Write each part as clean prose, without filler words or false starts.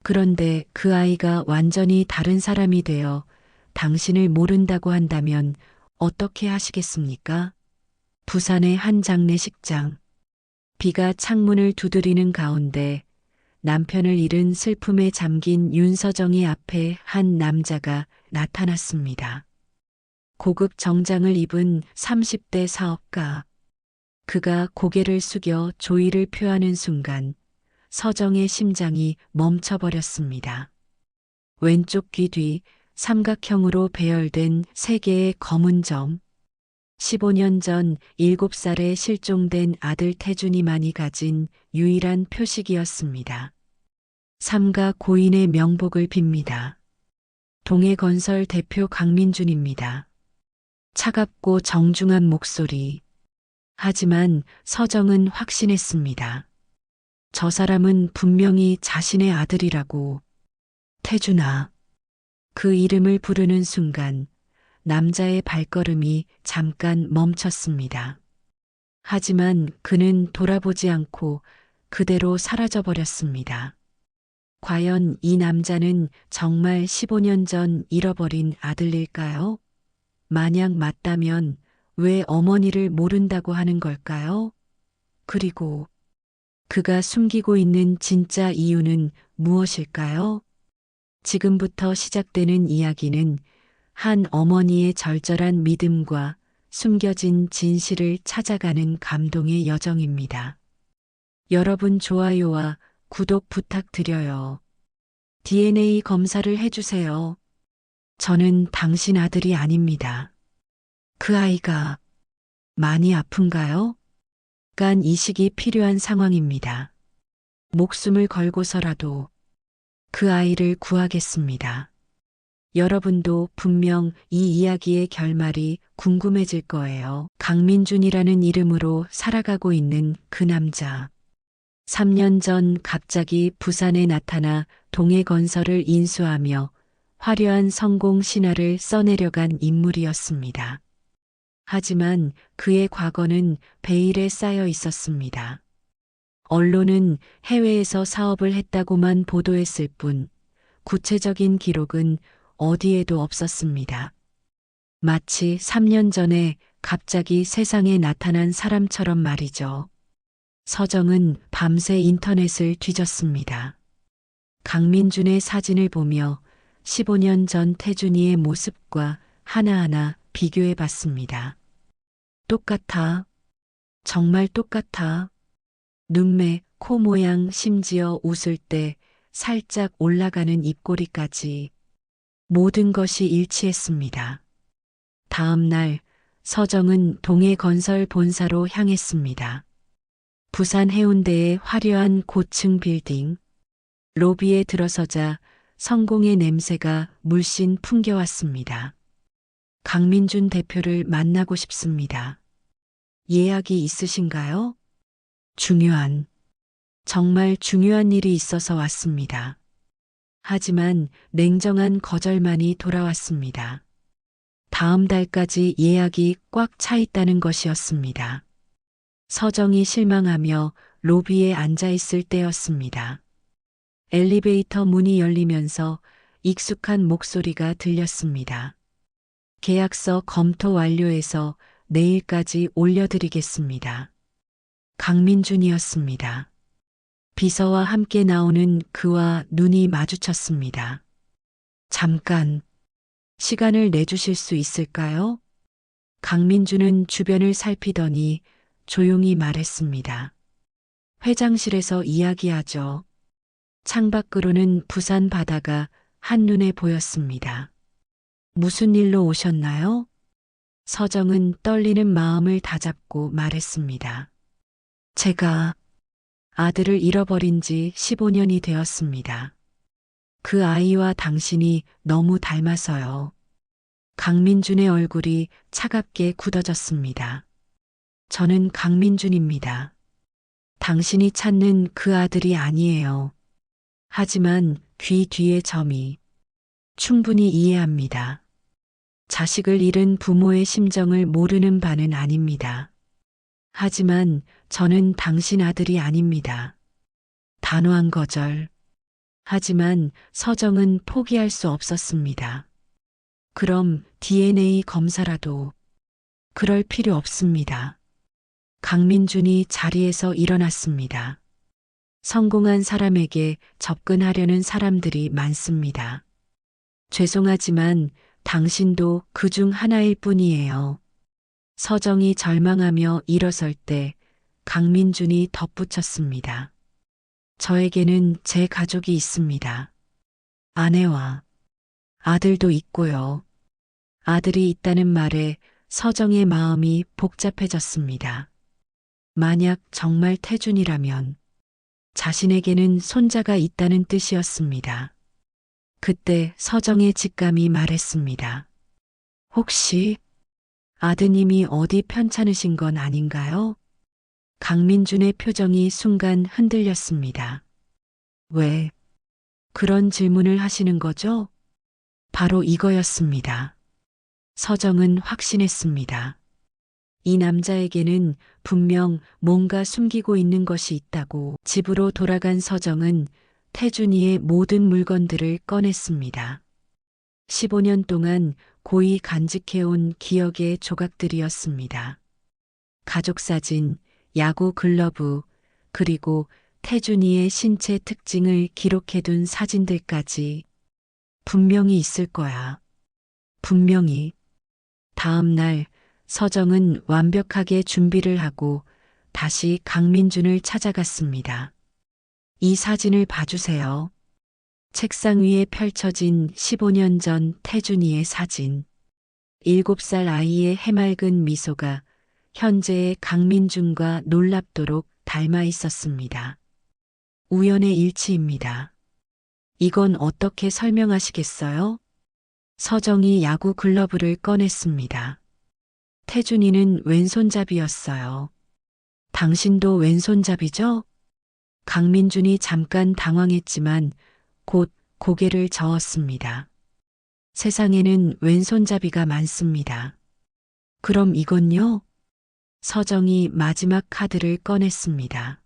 그런데 그 아이가 완전히 다른 사람이 되어 당신을 모른다고 한다면 어떻게 하시겠습니까? 부산의 한 장례식장. 비가 창문을 두드리는 가운데 남편을 잃은 슬픔에 잠긴 윤서정이 앞에 한 남자가 나타났습니다. 고급 정장을 입은 30대 사업가. 그가 고개를 숙여 조의를 표하는 순간 서정의 심장이 멈춰버렸습니다. 왼쪽 귀 뒤 삼각형으로 배열된 세 개의 검은 점. 15년 전 7살에 실종된 아들 태준이만이 가진 유일한 표식이었습니다. 삼가 고인의 명복을 빕니다. 동해건설 대표 강민준입니다. 차갑고 정중한 목소리. 하지만 서정은 확신했습니다. 저 사람은 분명히 자신의 아들이라고. 태준아. 그 이름을 부르는 순간 남자의 발걸음이 잠깐 멈췄습니다. 하지만 그는 돌아보지 않고 그대로 사라져버렸습니다. 과연 이 남자는 정말 15년 전 잃어버린 아들일까요? 만약 맞다면 왜 어머니를 모른다고 하는 걸까요? 그리고 그가 숨기고 있는 진짜 이유는 무엇일까요? 지금부터 시작되는 이야기는 한 어머니의 절절한 믿음과 숨겨진 진실을 찾아가는 감동의 여정입니다. 여러분 좋아요와 구독 부탁드려요. DNA 검사를 해주세요. 저는 당신 아들이 아닙니다. 그 아이가 많이 아픈가요? 간 이식이 필요한 상황입니다. 목숨을 걸고서라도 그 아이를 구하겠습니다. 여러분도 분명 이 이야기의 결말이 궁금해질 거예요. 강민준이라는 이름으로 살아가고 있는 그 남자. 3년 전 갑자기 부산에 나타나 동해건설을 인수하며 화려한 성공 신화를 써내려간 인물이었습니다. 하지만 그의 과거는 베일에 쌓여 있었습니다. 언론은 해외에서 사업을 했다고만 보도했을 뿐 구체적인 기록은 어디에도 없었습니다. 마치 3년 전에 갑자기 세상에 나타난 사람처럼 말이죠. 서정은 밤새 인터넷을 뒤졌습니다. 강민준의 사진을 보며 15년 전 태준이의 모습과 하나하나 비교해 봤습니다. 똑같아. 정말 똑같아. 눈매, 코 모양, 심지어 웃을 때 살짝 올라가는 입꼬리까지 모든 것이 일치했습니다. 다음 날 서정은 동해건설 본사로 향했습니다. 부산 해운대의 화려한 고층 빌딩. 로비에 들어서자 성공의 냄새가 물씬 풍겨왔습니다. 강민준 대표를 만나고 싶습니다. 예약이 있으신가요? 정말 중요한 일이 있어서 왔습니다. 하지만 냉정한 거절만이 돌아왔습니다. 다음 달까지 예약이 꽉 차 있다는 것이었습니다. 서정이 실망하며 로비에 앉아 있을 때였습니다. 엘리베이터 문이 열리면서 익숙한 목소리가 들렸습니다. 계약서 검토 완료해서 내일까지 올려드리겠습니다. 강민준이었습니다. 비서와 함께 나오는 그와 눈이 마주쳤습니다. 잠깐, 시간을 내주실 수 있을까요? 강민준은 주변을 살피더니 조용히 말했습니다. 회장실에서 이야기하죠. 창밖으로는 부산 바다가 한눈에 보였습니다. 무슨 일로 오셨나요? 서정은 떨리는 마음을 다잡고 말했습니다. 제가 아들을 잃어버린 지 15년이 되었습니다. 그 아이와 당신이 너무 닮아서요. 강민준의 얼굴이 차갑게 굳어졌습니다. 저는 강민준입니다. 당신이 찾는 그 아들이 아니에요. 하지만 귀 뒤의 점이 충분히 이해합니다. 자식을 잃은 부모의 심정을 모르는 바는 아닙니다. 하지만 저는 당신 아들이 아닙니다. 단호한 거절. 하지만 서정은 포기할 수 없었습니다. 그럼 DNA 검사라도. 그럴 필요 없습니다. 강민준이 자리에서 일어났습니다. 성공한 사람에게 접근하려는 사람들이 많습니다. 죄송하지만 당신도 그 중 하나일 뿐이에요. 서정이 절망하며 일어설 때 강민준이 덧붙였습니다. 저에게는 제 가족이 있습니다. 아내와 아들도 있고요. 아들이 있다는 말에 서정의 마음이 복잡해졌습니다. 만약 정말 태준이라면 자신에게는 손자가 있다는 뜻이었습니다. 그때 서정의 직감이 말했습니다. 혹시 아드님이 어디 편찮으신 건 아닌가요? 강민준의 표정이 순간 흔들렸습니다. 왜 그런 질문을 하시는 거죠? 바로 이거였습니다. 서정은 확신했습니다. 이 남자에게는 분명 뭔가 숨기고 있는 것이 있다고. 집으로 돌아간 서정은 태준이의 모든 물건들을 꺼냈습니다. 15년 동안 고이 간직해온 기억의 조각들이었습니다. 가족 사진, 야구 글러브, 그리고 태준이의 신체 특징을 기록해둔 사진들까지. 분명히 있을 거야. 분명히. 다음 날 서정은 완벽하게 준비를 하고 다시 강민준을 찾아갔습니다. 이 사진을 봐주세요. 책상 위에 펼쳐진 15년 전 태준이의 사진. 7살 아이의 해맑은 미소가 현재의 강민준과 놀랍도록 닮아 있었습니다. 우연의 일치입니다. 이건 어떻게 설명하시겠어요? 서정이 야구 글러브를 꺼냈습니다. 태준이는 왼손잡이였어요. 당신도 왼손잡이죠? 강민준이 잠깐 당황했지만 곧 고개를 저었습니다. 세상에는 왼손잡이가 많습니다. 그럼 이건요? 서정이 마지막 카드를 꺼냈습니다.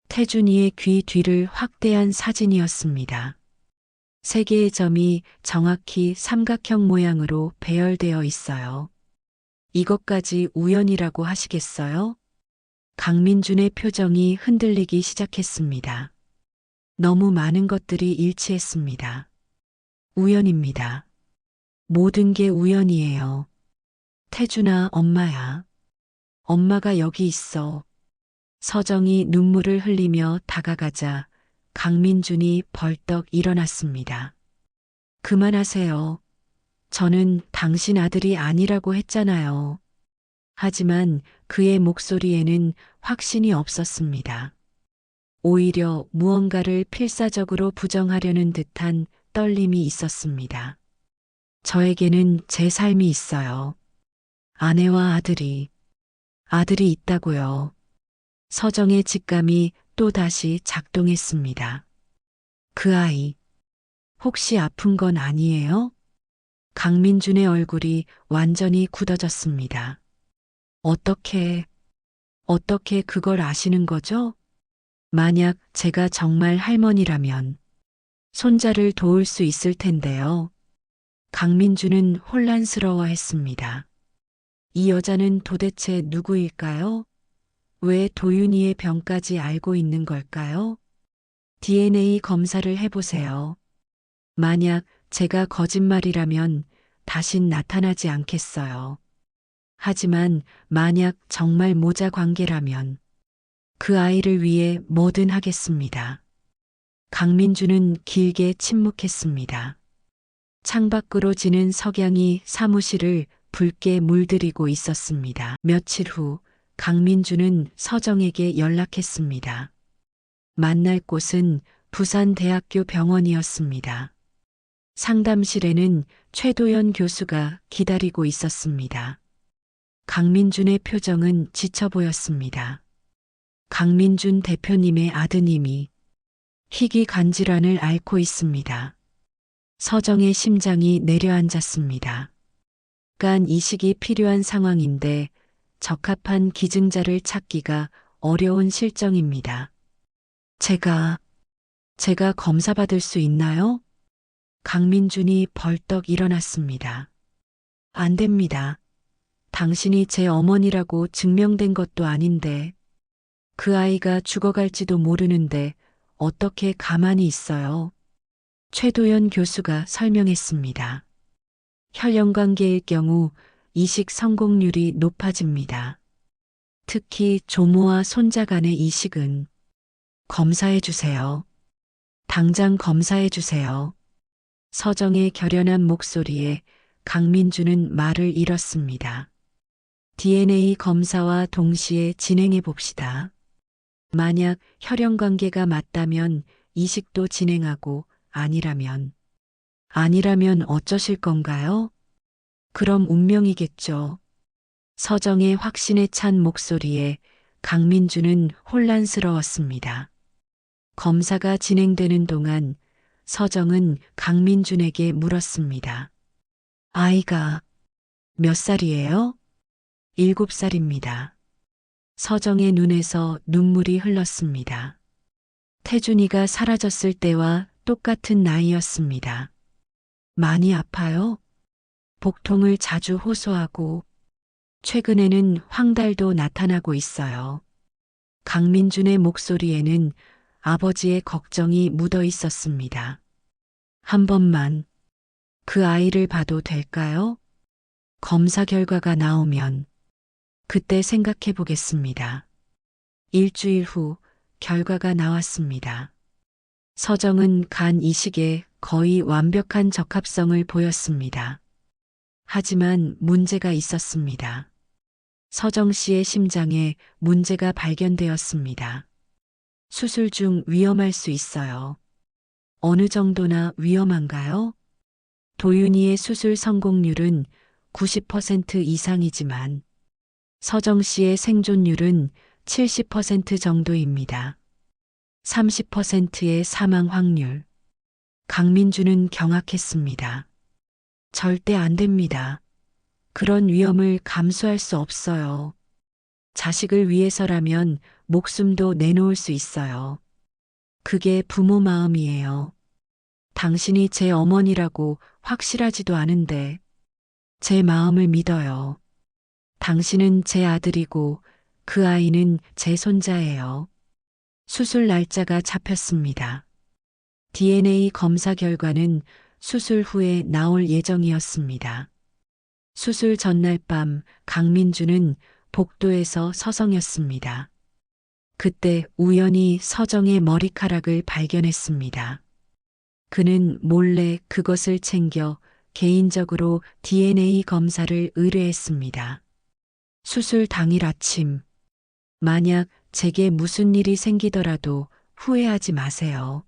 태준이의 귀 뒤를 확대한 사진이었습니다. 세 개의 점이 정확히 삼각형 모양으로 배열되어 있어요. 이것까지 우연이라고 하시겠어요? 강민준의 표정이 흔들리기 시작했습니다. 너무 많은 것들이 일치했습니다. 우연입니다. 모든 게 우연이에요. 태준아, 엄마야. 엄마가 여기 있어. 서정이 눈물을 흘리며 다가가자 강민준이 벌떡 일어났습니다. 그만하세요. 저는 당신 아들이 아니라고 했잖아요. 하지만 그의 목소리에는 확신이 없었습니다. 오히려 무언가를 필사적으로 부정하려는 듯한 떨림이 있었습니다. 저에게는 제 삶이 있어요. 아내와 아들이 있다고요. 서정의 직감이 또다시 작동했습니다. 그 아이, 혹시 아픈 건 아니에요? 강민준의 얼굴이 완전히 굳어졌습니다. 어떻게 그걸 아시는 거죠? 만약 제가 정말 할머니라면 손자를 도울 수 있을 텐데요. 강민준은 혼란스러워했습니다. 이 여자는 도대체 누구일까요? 왜 도윤이의 병까지 알고 있는 걸까요? DNA 검사를 해보세요. 만약 제가 거짓말이라면 다신 나타나지 않겠어요. 하지만 만약 정말 모자 관계라면 그 아이를 위해 뭐든 하겠습니다. 강민주는 길게 침묵했습니다. 창밖으로 지는 석양이 사무실을 붉게 물들이고 있었습니다. 며칠 후 강민주는 서정에게 연락했습니다. 만날 곳은 부산대학교 병원이었습니다. 상담실에는 최도연 교수가 기다리고 있었습니다. 강민준의 표정은 지쳐 보였습니다. 강민준 대표님의 아드님이 희귀 간질환을 앓고 있습니다. 서정의 심장이 내려앉았습니다. 간 이식이 필요한 상황인데 적합한 기증자를 찾기가 어려운 실정입니다. 제가 제가 검사 받을 수 있나요? 강민준이 벌떡 일어났습니다. 안 됩니다. 당신이 제 어머니라고 증명된 것도 아닌데, 그 아이가 죽어갈지도 모르는데 어떻게 가만히 있어요? 최도연 교수가 설명했습니다. 혈연관계일 경우 이식 성공률이 높아집니다. 특히 조모와 손자 간의 이식은 검사해 주세요. 당장 검사해 주세요. 서정의 결연한 목소리에 강민주는 말을 잃었습니다. DNA 검사와 동시에 진행해 봅시다. 만약 혈연 관계가 맞다면 이식도 진행하고 아니라면 어쩌실 건가요? 그럼 운명이겠죠. 서정의 확신에 찬 목소리에 강민주는 혼란스러웠습니다. 검사가 진행되는 동안 서정은 강민준에게 물었습니다. 아이가 몇 살이에요? 7살입니다. 서정의 눈에서 눈물이 흘렀습니다. 태준이가 사라졌을 때와 똑같은 나이였습니다. 많이 아파요? 복통을 자주 호소하고 최근에는 황달도 나타나고 있어요. 강민준의 목소리에는 아버지의 걱정이 묻어 있었습니다. 한 번만 그 아이를 봐도 될까요? 검사 결과가 나오면 그때 생각해 보겠습니다. 일주일 후 결과가 나왔습니다. 서정은 간 이식에 거의 완벽한 적합성을 보였습니다. 하지만 문제가 있었습니다. 서정 씨의 심장에 문제가 발견되었습니다. 수술 중 위험할 수 있어요. 어느 정도나 위험한가요? 도윤이의 수술 성공률은 90% 이상이지만 서정 씨의 생존율은 70% 정도입니다. 30%의 사망 확률. 강민주는 경악했습니다. 절대 안 됩니다. 그런 위험을 감수할 수 없어요. 자식을 위해서라면 목숨도 내놓을 수 있어요. 그게 부모 마음이에요. 당신이 제 어머니라고 확실하지도 않은데 제 마음을 믿어요. 당신은 제 아들이고 그 아이는 제 손자예요. 수술 날짜가 잡혔습니다. DNA 검사 결과는 수술 후에 나올 예정이었습니다. 수술 전날 밤 강민주는 복도에서 서성였습니다. 그때 우연히 서정의 머리카락을 발견했습니다. 그는 몰래 그것을 챙겨 개인적으로 DNA 검사를 의뢰했습니다. 수술 당일 아침, 만약 제게 무슨 일이 생기더라도 후회하지 마세요.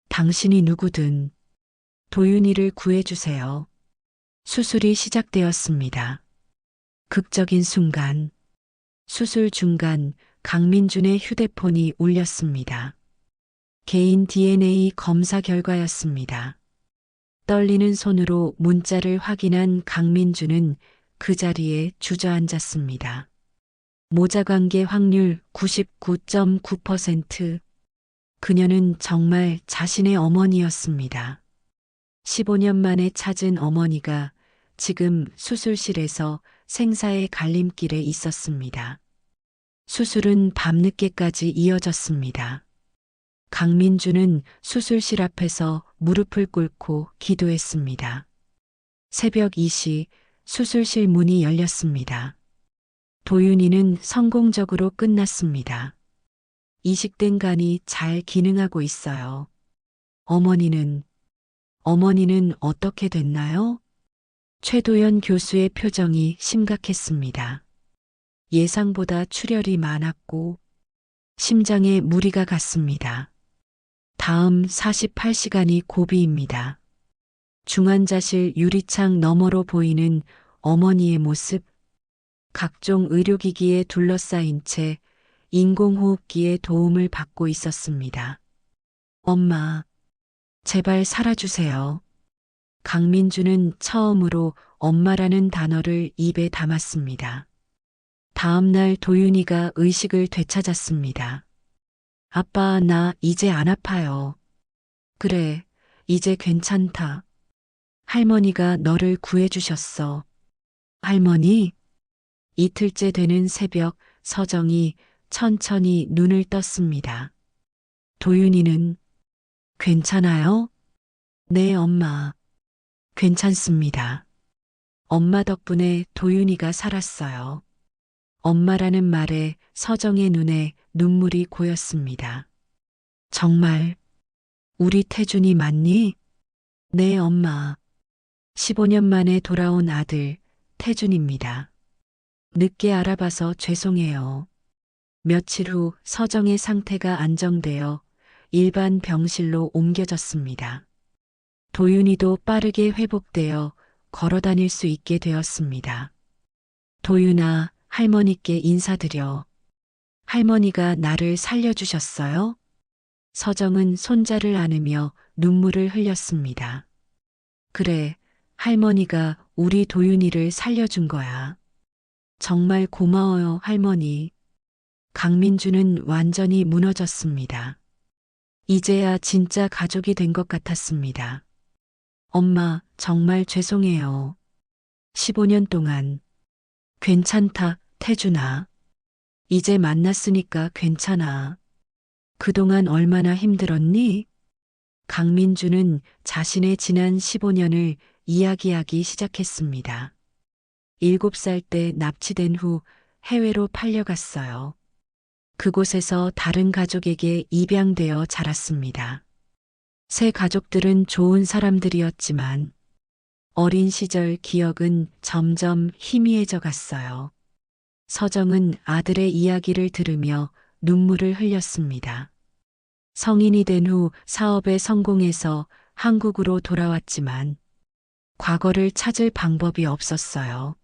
당신이 누구든 도윤이를 구해주세요. 수술이 시작되었습니다. 극적인 순간, 수술 중간 강민준의 휴대폰이 울렸습니다. 개인 DNA 검사 결과였습니다. 떨리는 손으로 문자를 확인한 강민준은 그 자리에 주저앉았습니다. 모자관계 확률 99.9%. 그녀는 정말 자신의 어머니였습니다. 15년 만에 찾은 어머니가 지금 수술실에서 생사의 갈림길에 있었습니다. 수술은 밤늦게까지 이어졌습니다. 강민주는 수술실 앞에서 무릎을 꿇고 기도했습니다. 새벽 2시 수술실 문이 열렸습니다. 도윤이는 성공적으로 끝났습니다. 이식된 간이 잘 기능하고 있어요. 어머니는 어떻게 됐나요? 최도연 교수의 표정이 심각했습니다. 예상보다 출혈이 많았고 심장에 무리가 갔습니다. 다음 48시간이 고비입니다. 중환자실 유리창 너머로 보이는 어머니의 모습, 각종 의료기기에 둘러싸인 채 인공호흡기의 도움을 받고 있었습니다. 엄마, 제발 살아주세요. 강민주는 처음으로 엄마라는 단어를 입에 담았습니다. 다음 날 도윤이가 의식을 되찾았습니다. 아빠, 나 이제 안 아파요. 그래, 이제 괜찮다. 할머니가 너를 구해주셨어. 할머니? 이틀째 되는 새벽 서정이 천천히 눈을 떴습니다. 도윤이는 괜찮아요? 네, 엄마. 괜찮습니다. 엄마 덕분에 도윤이가 살았어요. 엄마라는 말에 서정의 눈에 눈물이 고였습니다. 정말 우리 태준이 맞니? 네, 엄마. 15년 만에 돌아온 아들 태준입니다. 늦게 알아봐서 죄송해요. 며칠 후 서정의 상태가 안정되어 일반 병실로 옮겨졌습니다. 도윤이도 빠르게 회복되어 걸어 다닐 수 있게 되었습니다. 도윤아, 할머니께 인사드려. 할머니가 나를 살려주셨어요? 서정은 손자를 안으며 눈물을 흘렸습니다. 그래, 할머니가 우리 도윤이를 살려준 거야. 정말 고마워요, 할머니. 강민주는 완전히 무너졌습니다. 이제야 진짜 가족이 된 것 같았습니다. 엄마, 정말 죄송해요. 15년 동안. 괜찮다, 태준아. 이제 만났으니까 괜찮아. 그동안 얼마나 힘들었니? 강민주는 자신의 지난 15년을 이야기하기 시작했습니다. 7살 때 납치된 후 해외로 팔려갔어요. 그곳에서 다른 가족에게 입양되어 자랐습니다. 새 가족들은 좋은 사람들이었지만 어린 시절 기억은 점점 희미해져 갔어요. 서정은 아들의 이야기를 들으며 눈물을 흘렸습니다. 성인이 된 후 사업에 성공해서 한국으로 돌아왔지만 과거를 찾을 방법이 없었어요.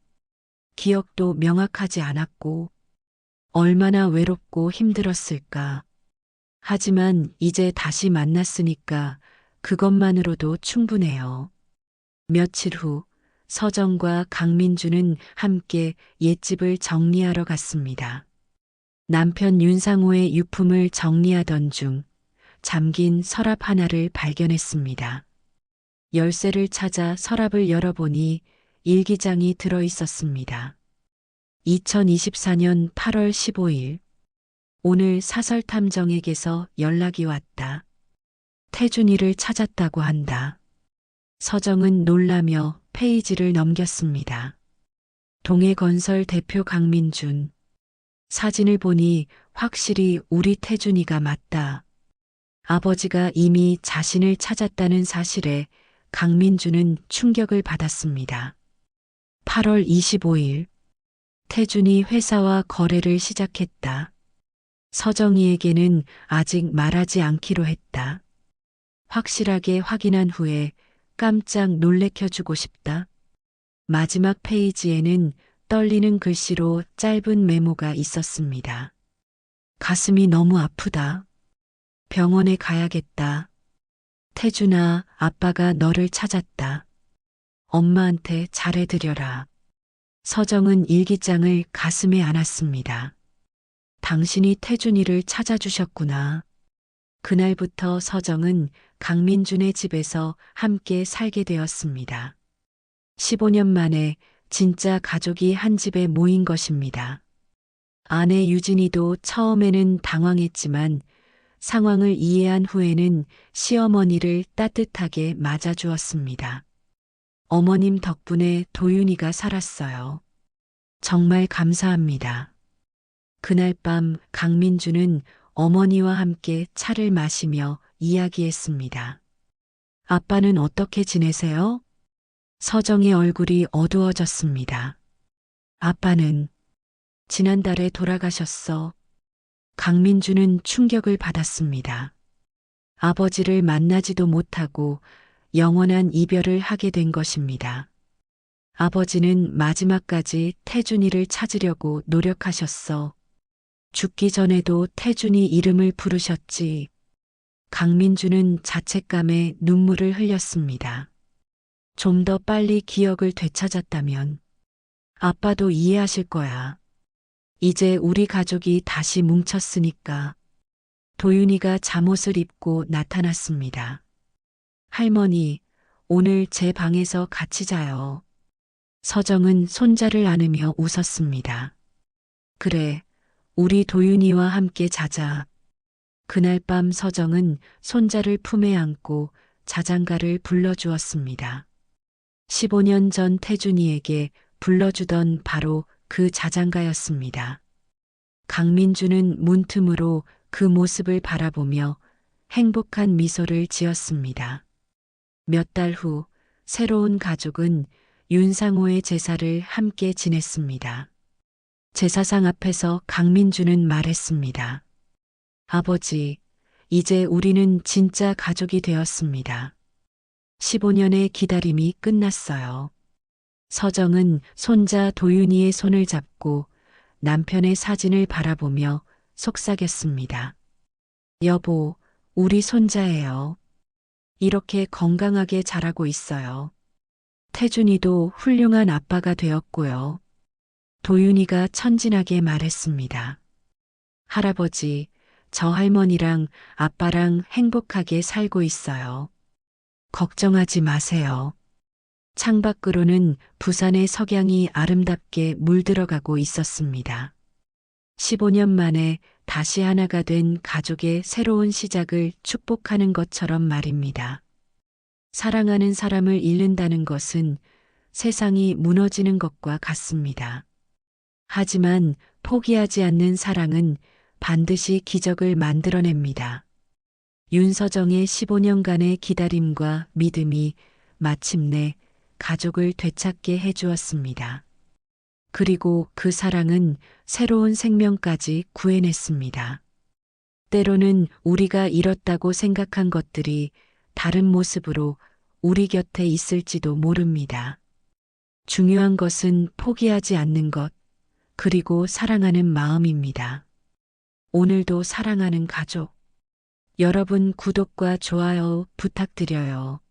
기억도 명확하지 않았고 얼마나 외롭고 힘들었을까. 하지만 이제 다시 만났으니까 그것만으로도 충분해요. 며칠 후 서정과 강민주는 함께 옛집을 정리하러 갔습니다. 남편 윤상호의 유품을 정리하던 중 잠긴 서랍 하나를 발견했습니다. 열쇠를 찾아 서랍을 열어보니 일기장이 들어 있었습니다. 2024년 8월 15일. 오늘 사설탐정에게서 연락이 왔다. 태준이를 찾았다고 한다. 서정은 놀라며 페이지를 넘겼습니다. 동해건설 대표 강민준. 사진을 보니 확실히 우리 태준이가 맞다. 아버지가 이미 자신을 찾았다는 사실에 강민준은 충격을 받았습니다. 8월 25일. 태준이 회사와 거래를 시작했다. 서정이에게는 아직 말하지 않기로 했다. 확실하게 확인한 후에 깜짝 놀래켜주고 싶다. 마지막 페이지에는 떨리는 글씨로 짧은 메모가 있었습니다. 가슴이 너무 아프다. 병원에 가야겠다. 태준아, 아빠가 너를 찾았다. 엄마한테 잘해드려라. 서정은 일기장을 가슴에 안았습니다. 당신이 태준이를 찾아주셨구나. 그날부터 서정은 강민준의 집에서 함께 살게 되었습니다. 15년 만에 진짜 가족이 한 집에 모인 것입니다. 아내 유진이도 처음에는 당황했지만 상황을 이해한 후에는 시어머니를 따뜻하게 맞아주었습니다. 어머님 덕분에 도윤이가 살았어요. 정말 감사합니다. 그날 밤 강민주는 어머니와 함께 차를 마시며 이야기했습니다. 아빠는 어떻게 지내세요? 서정의 얼굴이 어두워졌습니다. 아빠는 지난달에 돌아가셨어. 강민주는 충격을 받았습니다. 아버지를 만나지도 못하고 영원한 이별을 하게 된 것입니다. 아버지는 마지막까지 태준이를 찾으려고 노력하셨어. 죽기 전에도 태준이 이름을 부르셨지. 강민주는 자책감에 눈물을 흘렸습니다. 좀 더 빨리 기억을 되찾았다면 아빠도 이해하실 거야. 이제 우리 가족이 다시 뭉쳤으니까. 도윤이가 잠옷을 입고 나타났습니다. 할머니, 오늘 제 방에서 같이 자요. 서정은 손자를 안으며 웃었습니다. 그래, 우리 도윤이와 함께 자자. 그날 밤 서정은 손자를 품에 안고 자장가를 불러주었습니다. 15년 전 태준이에게 불러주던 바로 그 자장가였습니다. 강민주는 문틈으로 그 모습을 바라보며 행복한 미소를 지었습니다. 몇 달 후 새로운 가족은 윤상호의 제사를 함께 지냈습니다. 제사상 앞에서 강민주는 말했습니다. 아버지, 이제 우리는 진짜 가족이 되었습니다. 15년의 기다림이 끝났어요. 서정은 손자 도윤이의 손을 잡고 남편의 사진을 바라보며 속삭였습니다. 여보, 우리 손자예요. 이렇게 건강하게 자라고 있어요. 태준이도 훌륭한 아빠가 되었고요. 도윤이가 천진하게 말했습니다. 할아버지, 저 할머니랑 아빠랑 행복하게 살고 있어요. 걱정하지 마세요. 창밖으로는 부산의 석양이 아름답게 물들어가고 있었습니다. 15년 만에 다시 하나가 된 가족의 새로운 시작을 축복하는 것처럼 말입니다. 사랑하는 사람을 잃는다는 것은 세상이 무너지는 것과 같습니다. 하지만 포기하지 않는 사랑은 반드시 기적을 만들어냅니다. 윤서정의 15년간의 기다림과 믿음이 마침내 가족을 되찾게 해주었습니다. 그리고 그 사랑은 새로운 생명까지 구해냈습니다. 때로는 우리가 잃었다고 생각한 것들이 다른 모습으로 우리 곁에 있을지도 모릅니다. 중요한 것은 포기하지 않는 것, 그리고 사랑하는 마음입니다. 오늘도 사랑하는 가족, 여러분 구독과 좋아요 부탁드려요.